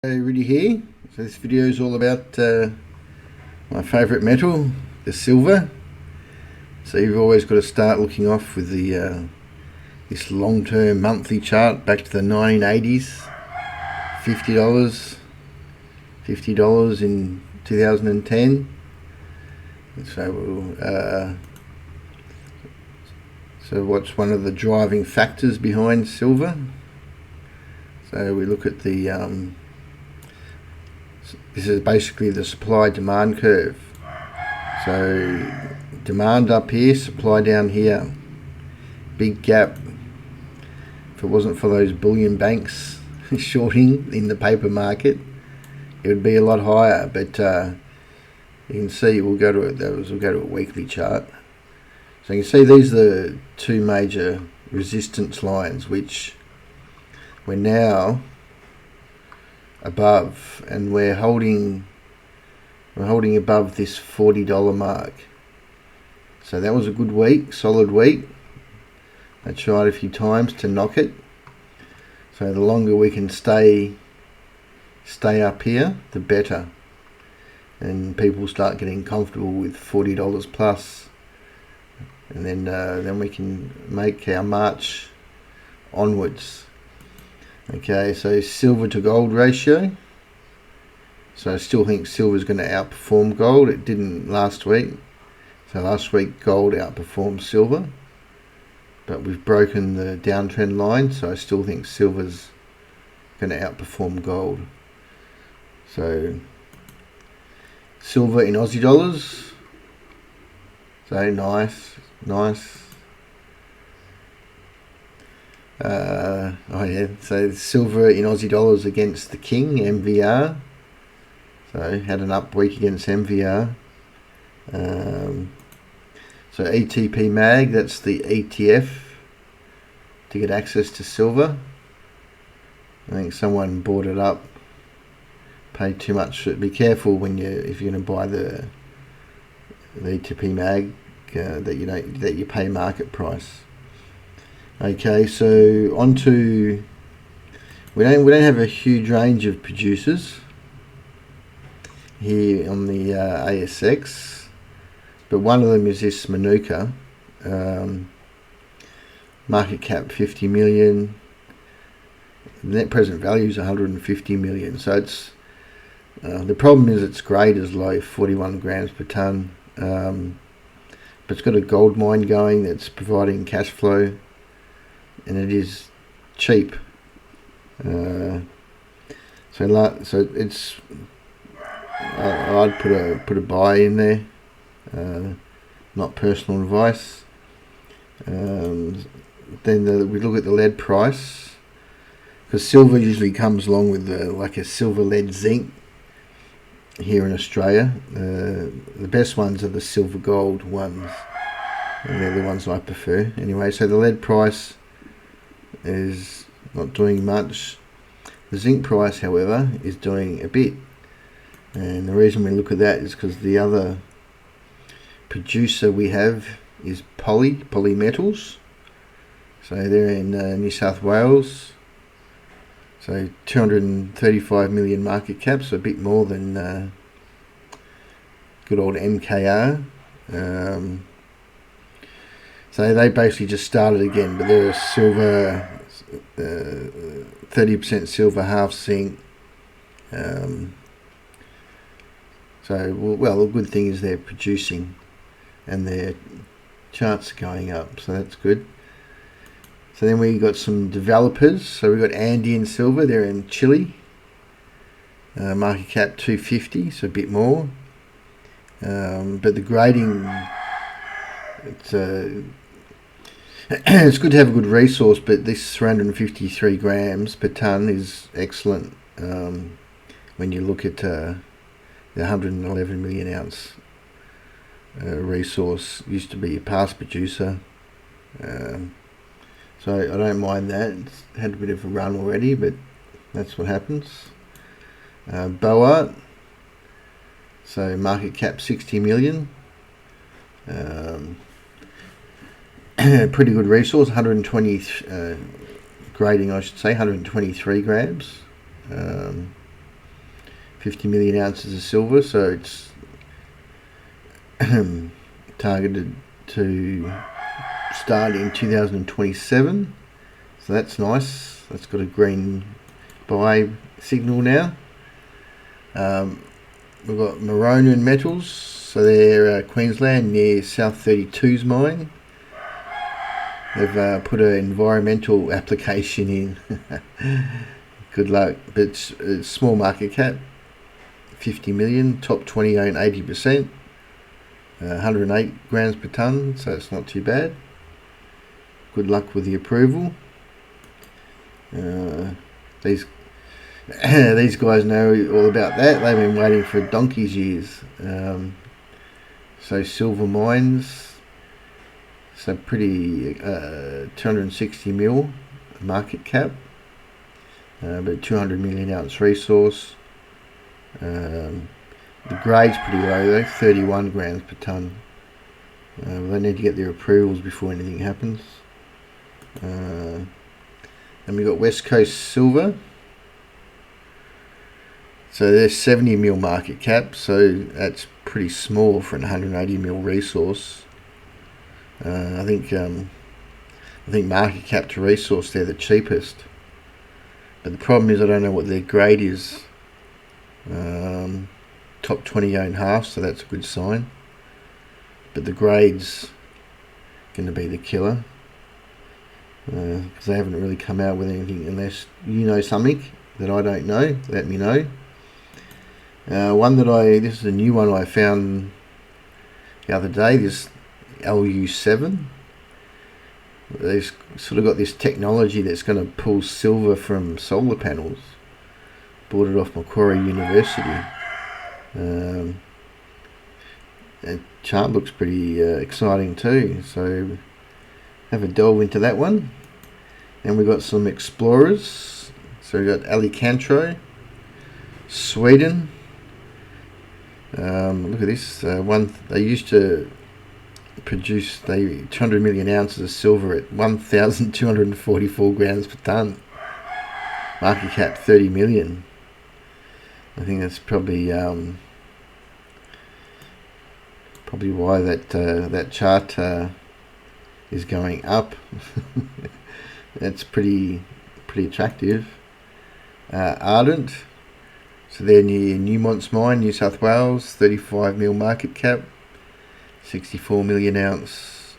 Hey, Rudy here. So this video is all about my favourite metal, the silver. So you've always got to start looking off with the this long-term monthly chart back to the 1980s. $50 in 2010. So what's one of the driving factors behind silver? So we look at the this is basically the supply-demand curve. So demand up here, supply down here. Big gap. If it wasn't for those bullion banks shorting in the paper market, it would be a lot higher. But you can see we'll go to a weekly chart. So you can see these are the two major resistance lines, which we're now above, and we're holding above this $40 mark. So that was a good week, solid week. I tried a few times to knock it. So the longer we can stay up here, the better, and people start getting comfortable with $40 plus, and then we can make our march onwards. Okay, so silver to gold ratio. So I still think silver is going to outperform gold. It didn't last week. So last week gold outperformed silver, but we've broken the downtrend line. So I still think silver's going to outperform gold. So silver in Aussie dollars. So nice. So silver in Aussie dollars against the King, MVR. So had an up week against MVR. So ETP mag, that's the ETF to get access to silver. I think someone bought it up, paid too much. Be careful if you're going to buy the ETP mag that you pay market price. Okay, so onto, we don't have a huge range of producers here on the ASX, but one of them is this Manuka, market cap 50 million, net present value is 150 million. So it's the problem is its grade is low, 41 grams per ton, but it's got a gold mine going that's providing cash flow, and it is cheap. So it's I'd put a buy in there, not personal advice. Then we look at the lead price, because silver usually comes along with like a silver lead zinc here in Australia. The best ones are the silver gold ones, and they're the ones I prefer. Anyway, so the lead price is not doing much. The zinc price, however, is doing a bit, and the reason we look at that is because the other producer we have is Polymetals. So they're in New South Wales. So 235 million market cap, so a bit more than good old MKR. So they basically just started again, but they're a silver, 30% silver, half zinc. So the good thing is they're producing, and their charts are going up, so that's good. So then we got some developers. So we got Andean Silver, they're in Chile. Market cap 250, so a bit more. But the grading, it's good to have a good resource, but this 353 grams per ton is excellent when you look at the 111 million ounce resource. Used to be a past producer, so I don't mind that. It's had a bit of a run already, but that's what happens. Boart, so market cap 60 million. Pretty good resource, 120 grading, I should say, 123 grams. 50 million ounces of silver, so it's targeted to start in 2027. So that's nice. That's got a green buy signal now. We've got Maronan Metals, so they're Queensland near South 32's mine. They've put an environmental application in. Good luck. But it's small market cap, 50 million, top 20 own 80%, 108 grams per tonne, so it's not too bad. Good luck with the approval. These guys know all about that. They've been waiting for donkey's years. So silver mines, so pretty 260 mil market cap, but 200 million ounce resource. The grade's pretty low though, 31 grams per tonne. They need to get their approvals before anything happens. And we got West Coast Silver. So they're 70 mil market cap, so that's pretty small for an 180 mil resource. I think market cap to resource they're the cheapest. But the problem is I don't know what their grade is. Top 20 own half, so that's a good sign. But the grade's going to be the killer. Because they haven't really come out with anything. Unless you know something that I don't know, let me know. This is a new one I found the other day, this LU7. They've sort of got this technology that's going to pull silver from solar panels. Bought it off Macquarie University. The chart looks pretty exciting too, so have a delve into that one. And we've got some explorers. So we've got Alicantro, Sweden. Look at this. They used to produce 200 million ounces of silver at 1,244 grams per tonne. Market cap 30 million. I think that's probably why that chart is going up. That's pretty attractive. Ardent, so they're near Newmont's mine, New South Wales, 35 mil market cap, 64 million ounce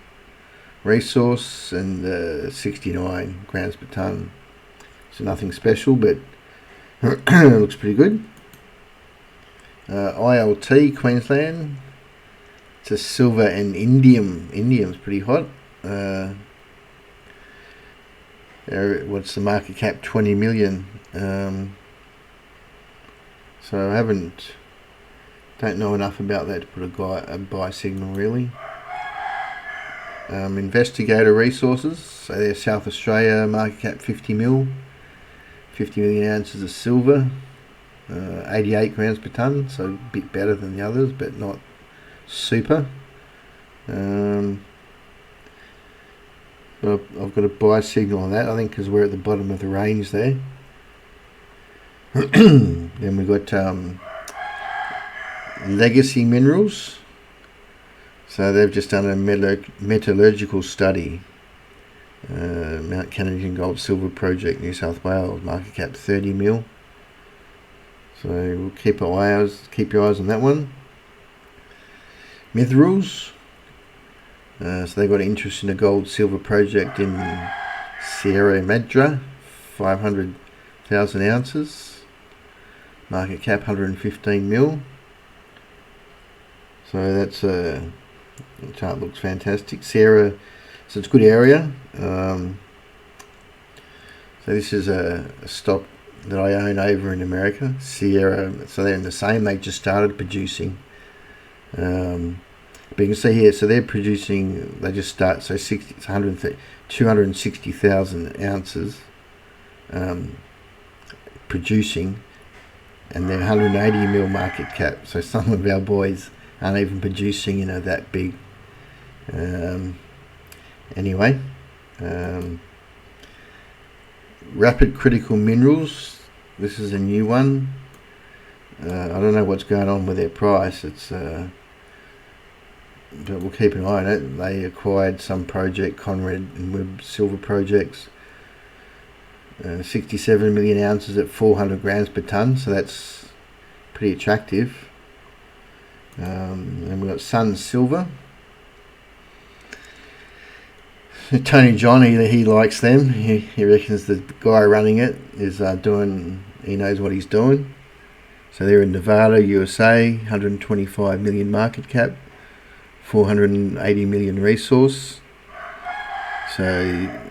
resource, and 69 grams per tonne. So nothing special, but it looks pretty good. ILT Queensland, it's a silver and indium. Indium's pretty hot. What's the market cap? 20 million. So I don't know enough about that to put a buy signal really. Investigator Resources, so they're South Australia, market cap 50 mil, 50 million ounces of silver, 88 grams per tonne, so a bit better than the others, but not super. But I've got a buy signal on that, I think, because we're at the bottom of the range there. Then we've got Legacy Minerals. So they've just done a metallurgical study. Mount Kennedy Gold Silver Project, New South Wales, market cap 30 mil. So we'll keep your eyes on that one. Mithrils. So they got interest in a gold silver project in Sierra Madre, 500,000 ounces, market cap 115 mil. So that's the chart looks fantastic. Sierra, so it's a good area. So this is a stock that I own over in America, Sierra. So they're in the same. They just started producing. But you can see here, so they're producing, they just start, so 260,000 ounces producing, and then 180 mil market cap. So some of our boys aren't even producing, that big. Anyway, Rapid Critical Minerals, this is a new one. I don't know what's going on with their price. It's but we'll keep an eye on it. They acquired some project, Conrad and Webb silver projects, 67 million ounces at 400 grams per tonne, so that's pretty attractive. And we've got Sun Silver. Tony John, he likes them. He reckons the guy running it is he knows what he's doing. So they're in Nevada, USA, 125 million market cap, 480 million resource. So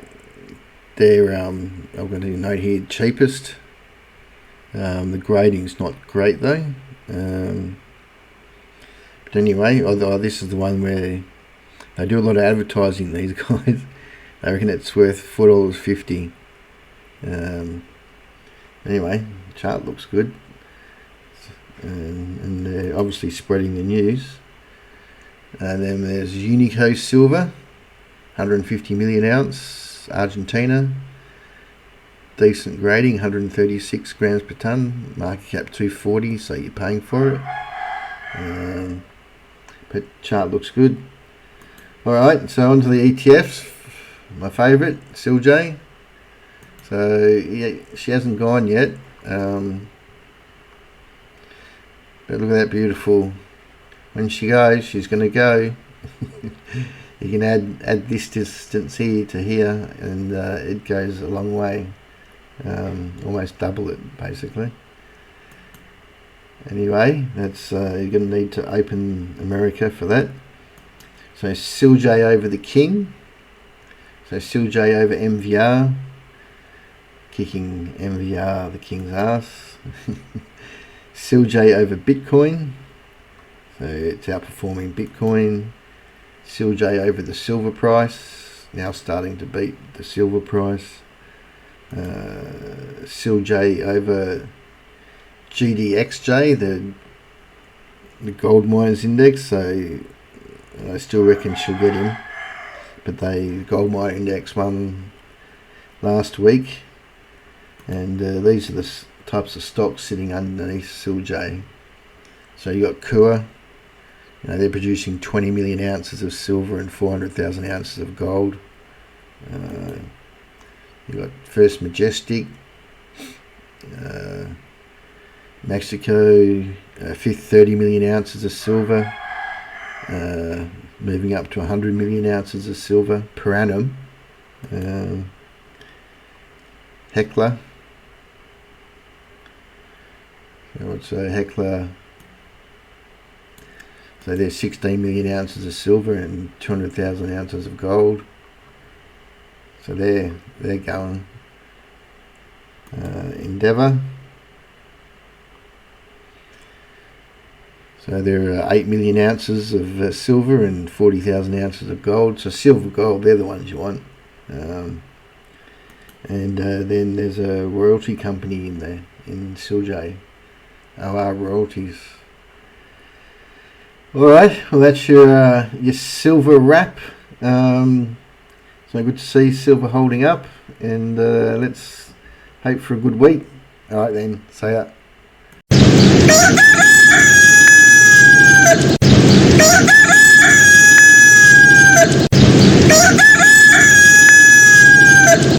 they're, I've got a note here, cheapest. The grading's not great though. But anyway, this is the one where they do a lot of advertising, these guys. I reckon it's worth $4.50. Anyway, the chart looks good. And they're obviously spreading the news. And then there's Unico Silver, 150 million ounce, Argentina. Decent grading, 136 grams per tonne, market cap 240, so you're paying for it. But chart looks good. Alright, so on to the ETFs. My favourite, SilJ. So yeah, she hasn't gone yet. But look at that beautiful. When she goes, she's going to go. You can add this distance here to here, and it goes a long way. Almost double it, basically. Anyway, that's you're going to need to open America for that. So SilJ over the King. So SilJ over MVR. Kicking MVR the King's ass. SilJ over Bitcoin. So it's outperforming Bitcoin. SilJ over the silver price. Now starting to beat the silver price. SilJ over GDXJ, the gold miners index. So I still reckon she'll get him, but the gold miner index won last week, and these are the types of stocks sitting underneath SilJ. So you got Kua, they're producing 20 million ounces of silver and 400,000 ounces of gold. You got First Majestic, Mexico, fifth 30 million ounces of silver, moving up to 100 million ounces of silver per annum. Hecla, Hecla, so there's 16 million ounces of silver and 200,000 ounces of gold. So they're going. Endeavour. So there are 8 million ounces of silver and 40,000 ounces of gold. So silver, gold, they're the ones you want. And then there's a royalty company in there, in SilJ. OR Royalties. Alright, well that's your silver wrap. So good to see silver holding up, and let's hope for a good week. Alright then, see ya.